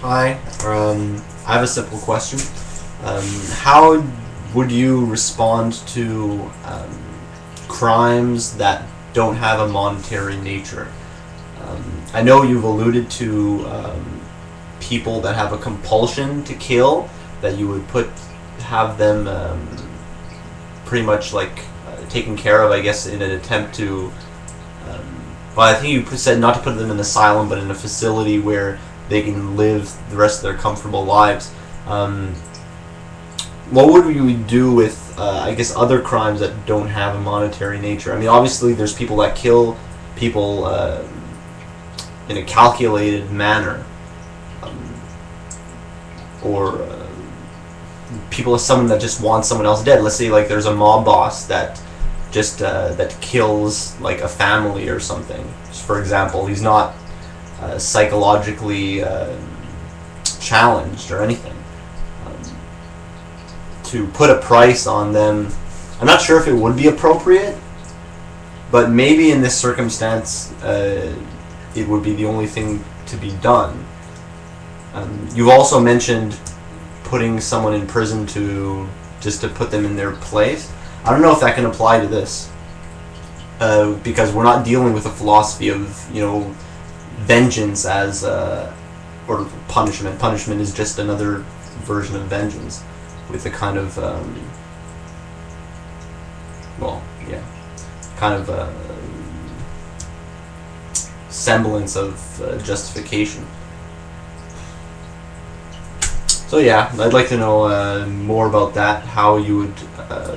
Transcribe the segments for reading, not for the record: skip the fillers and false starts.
Hi, I have a simple question. How would you respond to crimes that don't have a monetary nature? I know you've alluded to people that have a compulsion to kill, that you would have them pretty much like taken care of, I guess, in an attempt to well, I think you said not to put them in an asylum, but in a facility where they can live the rest of their comfortable lives. What would we do with, I guess, other crimes that don't have a monetary nature? I mean, obviously there's people that kill people in a calculated manner, or people, someone that just wants someone else dead. Let's say like there's a mob boss that just that kills like a family or something. Just for example, he's not psychologically challenged or anything. To put a price on them, I'm not sure if it would be appropriate, but maybe in this circumstance it would be the only thing to be done. You've also mentioned putting someone in prison just to put them in their place. I don't know if that can apply to this, because we're not dealing with a philosophy of, vengeance as or punishment. Punishment is just another version of vengeance with a kind of semblance of justification. So yeah, I'd like to know more about that, how you would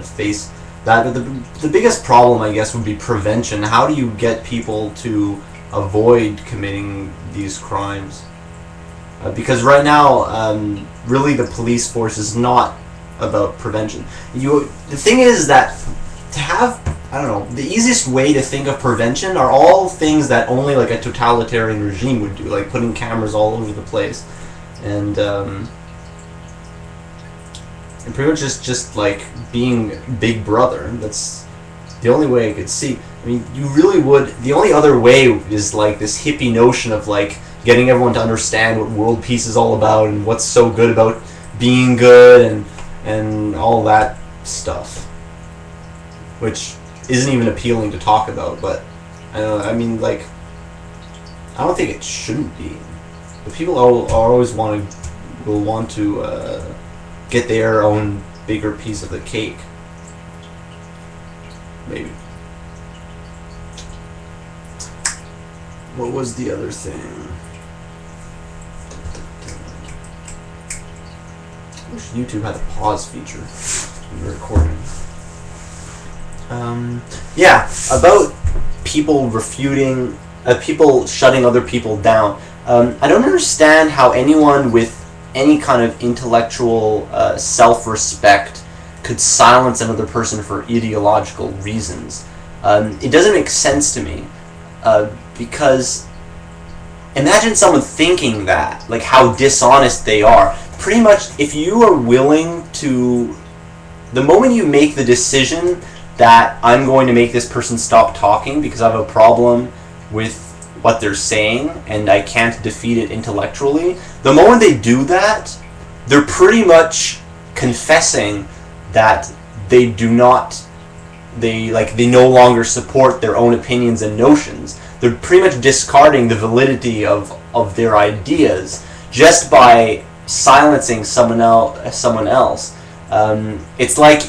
face that. The biggest problem, I guess, would be prevention. How do you get people to avoid committing these crimes? Because right now, really the police force is not about prevention. The thing is that to have, I don't know, the easiest way to think of prevention are all things that only like a totalitarian regime would do, like putting cameras all over the place, and pretty much just like being Big Brother. That's the only way I could see. I mean, you really would. The only other way is like this hippie notion of like getting everyone to understand what world peace is all about and what's so good about being good and all that stuff, which isn't even appealing to talk about. But I mean, like, I don't think it shouldn't be. But people always will want to get their own bigger piece of the cake. Maybe. What was the other thing? I wish YouTube had a pause feature when you're recording. Yeah, about people refuting, people shutting other people down. I don't understand how anyone with any kind of intellectual self-respect could silence another person for ideological reasons. It doesn't make sense to me, because imagine someone thinking that, like how dishonest they are. Pretty much, if you are willing to, the moment you make the decision that I'm going to make this person stop talking because I have a problem with what they're saying and I can't defeat it intellectually, the moment they do that, they're pretty much confessing that they no longer support their own opinions and notions. They're pretty much discarding the validity of their ideas just by silencing someone else. It's like,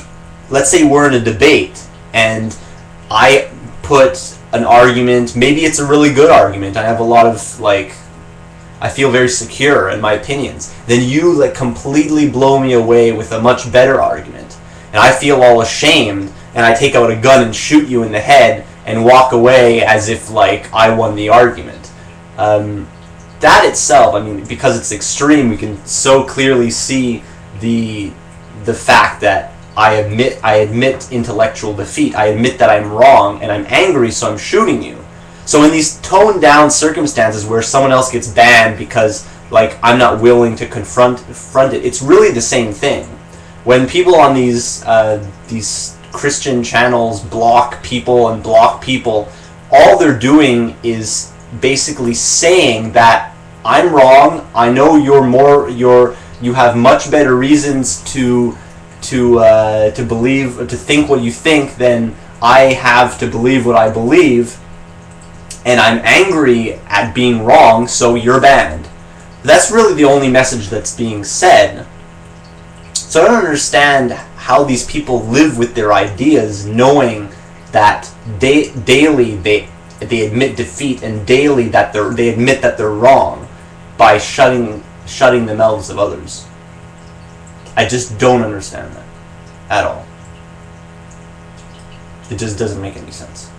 let's say we're in a debate and I put an argument, maybe it's a really good argument, I have a lot of, I feel very secure in my opinions, then you completely blow me away with a much better argument, and I feel all ashamed, and I take out a gun and shoot you in the head and walk away as if I won the argument. That itself, I mean, because it's extreme, we can so clearly see the fact that I admit intellectual defeat. I admit that I'm wrong and I'm angry, so I'm shooting you. So in these toned down circumstances where someone else gets banned because I'm not willing to confront it, it's really the same thing. When people on these Christian channels block people, all they're doing is basically saying that I'm wrong. I know you have much better reasons to believe, to think what you think than I have to believe what I believe, and I'm angry at being wrong, so you're banned. That's really the only message that's being said. So I don't understand how these people live with their ideas, knowing that daily they admit defeat, and daily that they admit that they're wrong by shutting the mouths of others. I just don't understand that at all. It just doesn't make any sense.